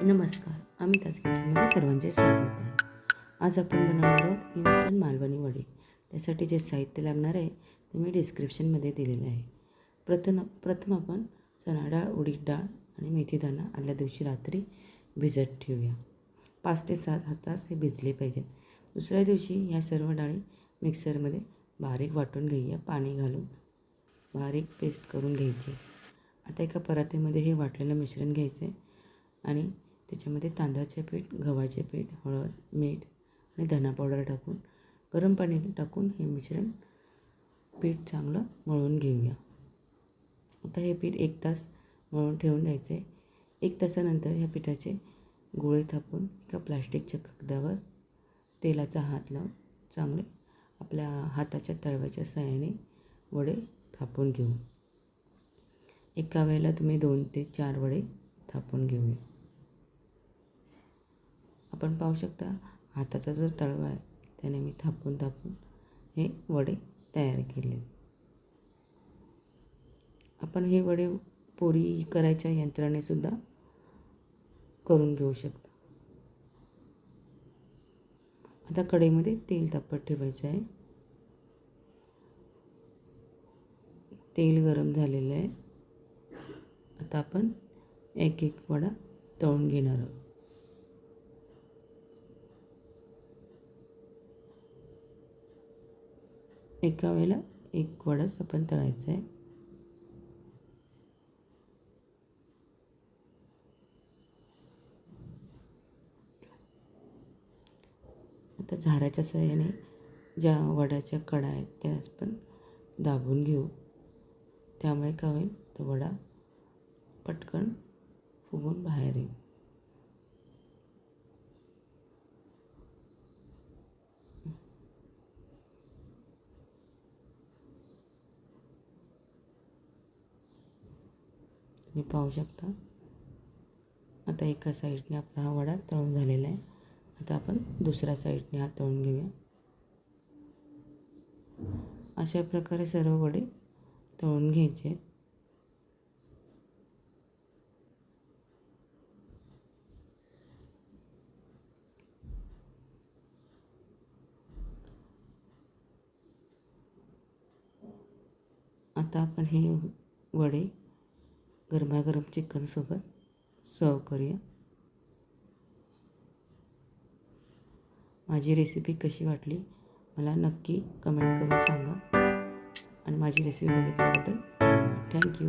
नमस्कार, अमिताज किचनमध्ये सर्वांचे स्वागत आहे. आज आपण बनवणार आहोत इन्स्टंट मालवणी वडे. त्यासाठी जे साहित्य लागणार आहे ते मी डिस्क्रिप्शनमध्ये दिलेलं आहे. प्रथम आपण चणा डाळ, उडीद डाळ आणि मेथीदाणा आदल्या दिवशी रात्री भिजत ठेवूया. 5 ते 7 तास हे भिजले पाहिजेत. दुसऱ्या दिवशी ह्या सर्व डाळी मिक्सरमध्ये बारीक वाटून घेऊया. पाणी घालून बारीक पेस्ट करून घ्यायची. आता एका परातीमध्ये हे वाटलेलं मिश्रण घ्यायचं आहे आणि त्याच्यामध्ये तांदळाचे पीठ, गव्हाचे पीठ, हळद, मीठ आणि धना पावडर टाकून गरम पाणी टाकून हे मिश्रण पीठ चांगलं मळून घेऊया. आता हे पीठ 1 तास मळून ठेवून द्यायचं आहे. 1 तासानंतर ह्या पिठाचे गोळे थापून एका प्लास्टिकच्या कागदावर तेलाचा हात लावून चांगले आपल्या हाताच्या तळव्याच्या साहाय्याने वडे थापून घेऊ. एका वेळेला तुम्ही 2 ते 4 वडे थापून घेऊया. आपण पाहू शकता हाताचा जो तळवा आहे त्याने मी थापून हे वडे तयार केले. आपण हे वडे पोळी करायच्या यंत्रानेसुद्धा करून घेऊ शकता. आता कढईमध्ये तेल तापत ठेवायचं आहे. तेल गरम झालेलं आहे. आता आपण एक एक वडा तळून घेणार आहोत. एका वेळेला एक वडाच आपण तळायचा आहे. आता झाऱ्याच्या साहाय्याने ज्या वड्याच्या कडा आहेत त्या आपण दाबून घेऊ. त्यामुळे काय होईल, तो वडा पटकन फुगून बाहेर येईल. तुम्ही पाहू शकता. आता एका साईडने आपला हा वडा तळून झालेला आहे. आता आपण दुसऱ्या साईडने हा तळून घेऊया. अशा प्रकारे सर्व वडे तळून घ्यायचे. आता आपण हे वडे गरमागरम चिकनसोबत सर्व करूया. माझी रेसिपी कशी वाटली मला नक्की कमेंट करून सांगा आणि माझी रेसिपी बघितल्याबद्दल थँक्यू.